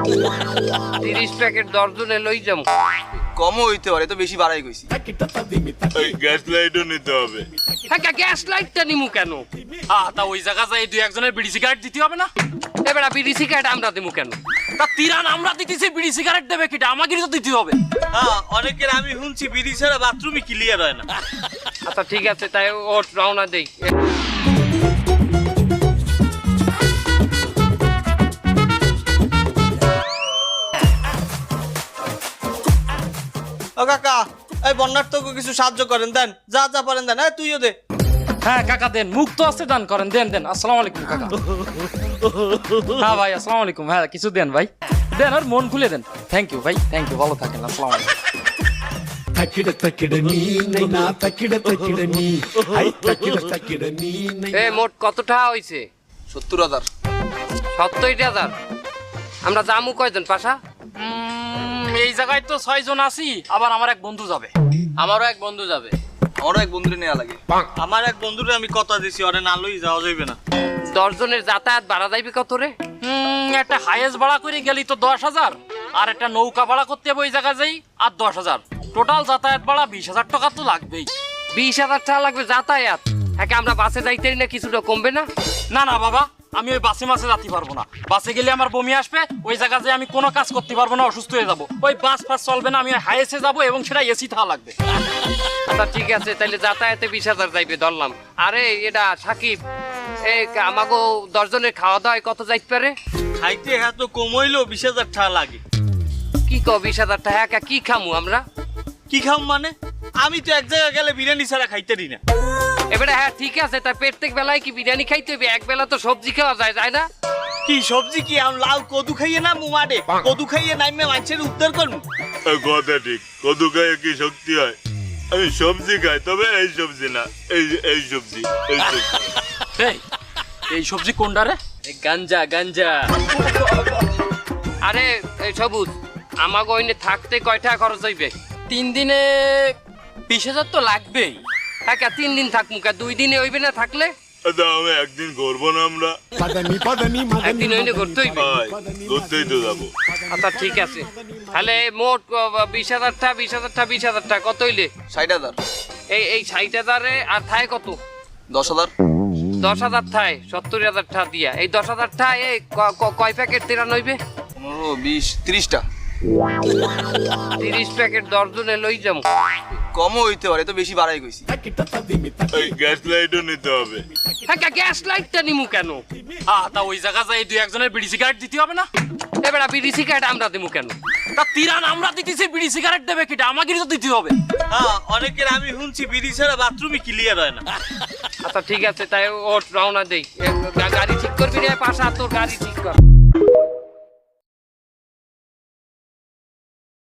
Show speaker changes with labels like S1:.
S1: 30 packet দর্জনে লই যাম।
S2: কমও হইতে পারে, তো বেশি বাড়াই কইছি।
S3: ওই গ্যাস লাইটও নিতে হবে।
S1: হ্যাঁ গ্যাস লাইটটা নিমু কেন?
S4: তা ওই জায়গা যাই দুই একজনের বিড়ি সিগারেট দিতে হবে না?
S1: এবার বিড়ি সিগারেট আমরা দিমু কেন?
S4: তা তিরান আমরা দিতেছি, বিড়ি সিগারেট দেবে কিটা? আমাকে তো দিতে হবে।
S5: হ্যাঁ, অনেকের আমি শুনছি বিড়ি ছাড়া বাথরুমই ক্লিয়ার হয় না।
S1: আচ্ছা ঠিক আছে, তাই ওট রওনা দেই।
S5: ও কাকা, এই বন্যার তো কিছু সাহায্য করেন, দেন যা যা পারেন দেন। তুইও দে।
S4: হ্যাঁ কাকা দেন, মুক্ত আছে দান করেন, দেন দেন। আসসালামু আলাইকুম কাকা। হ্যাঁ ভাই আসসালামু আলাইকুম। হ্যাঁ কিছু দেন ভাই, দেন আর মন খুলে দেন। থ্যাংক ইউ ভাই, থ্যাংক ইউ, ভালো থাকেন। আসসালামু আলাইকুম।
S1: এ মোট কত টাকা হইছে?
S2: 70,000।
S1: 70,000। আমরা যামু কয়জন পাশা?
S4: এই জায়গায় তো 6 জন আছি, আবার আমার এক বন্ধু যাবে।
S1: আমারও এক বন্ধু যাবে।
S2: আমারও এক বন্ধুরে নেওয়া লাগে।
S5: আমার এক বন্ধুরে আমি কথা দিছি, ওরে না লই যাওয়া যাইবে না।
S1: 10 জনের যাতায়াত ভাড়া যাইবে কত রে?
S4: একটা হাইয়েস্ট ভাড়া করে গেলি তো 10,000, আর একটা নৌকা ভাড়া করতে হবে ওই জায়গা যাই আর 10,000। টোটাল যাতায়াত ভাড়া 20,000 টাকা তো লাগবেই।
S1: 20,000 টাকা লাগবে যাতায়াত? হ্যাঁ আমরা বাসে যাইতেই না, কিছুটা কমবে না?
S4: না না বাবা, আমি ওই বাসে মাসে যেতে পারবো না। বাসে গেলে আমার বমি আসবে, ওই জায়গা যে আমি কোনো কাজ করতে পারবো না, অসুস্থ হয়ে যাবো। ওই বাস ফাস চলবে না, আমি হাইয়েস্টে যাবো এবং সেটা এসি থাকা লাগবে।
S1: আচ্ছা ঠিক আছে, তাইলে যাতায়াতে 20,000 যাইবে ধরলাম। আরে এটা সাকিব, আমাকে 10 জনের খাওয়া দাওয়ায় কত যাইতে পারে?
S5: খাইতে হ্যাঁ তো কম হইলেও 20,000 টাকা লাগে।
S1: কি কো 20,000 টাকা? কি খামু আমরা?
S5: কি খাম মানে? আমি তো এক জায়গায় গেলে বিরিয়ানি ছাড়া খাইতে দিই না।
S1: এবারে হ্যাঁ ঠিক আছে, তাই প্রত্যেক বেলায় কি বিরিয়ানি খাইতে হবে? এক বেলা তো সবজি খাওয়া যায়, যায় না?
S5: কি সবজি? কি আমি লাউ কদু খাইয়ে না মুমাডে কদু খাইয়ে নাইমে মানুষের উদ্ধার করবো?
S3: কথা ঠিক, কদু খাইয়ে কি শক্তি হয়? আমি সবজি খাই, তবে এই সবজি না, এই সবজি, এই সবজি।
S4: এই সবজি কোনটা রে?
S1: গাঞ্জা গাঞ্জা। আরে এই সবুজ, আমাকে ওইনে থাকতে কয় টাকা খরচ হইবে?
S4: 3 দিনে 20,000 তো লাগবেই।
S1: হ্যাঁ 3 দিন থাকমু, 2 দিনে হইবে না থাকলে?
S3: আমি একদিন ঘুরবো না আমরা?
S1: একদিন হইলে ঘুরতে হইবে।
S3: ঘুরতেই তো যাবো।
S1: আচ্ছা ঠিক আছে, তাহলে মোট 20,000 টাকা 20,000 টাকা কত হইলে?
S2: 60,000।
S1: এই 60,000 আর থায় কত?
S2: 10,000।
S1: 10,000 থায় 70,000 টাকা দিয়া। এই 10,000 টাকা কয় প্যাকেট তেরা নইবে?
S2: 15, 20, 30টা।
S1: 30 প্যাকেট দর্জনে লই যাম।
S2: কমও হইতে পারে, তো বেশি বাড়াই কইছি।
S3: ওই গ্যাস লাইটও নিতে হবে।
S1: হ্যাঁ গ্যাস লাইটটা নিমু কেন?
S4: তা ওই জায়গা যাই দুই একজনের বিড়ি সিগারেট দিতে হবে না?
S1: এবার বিড়ি সিগারেট আমরা দিমু কেন?
S4: তা তিরান আমরা দিতেছি, বিড়ি সিগারেট দেবে কিটা? আমাকে তো দিতে হবে।
S5: হ্যাঁ, অনেকের আমি শুনছি বিড়ি ছাড়া বাথরুমই ক্লিয়ার হয় না।
S1: আচ্ছা ঠিক আছে, তাই ওট রওনা দেই। গাড়ি ঠিক করবি রে পাশা, তোর গাড়ি ঠিক কর।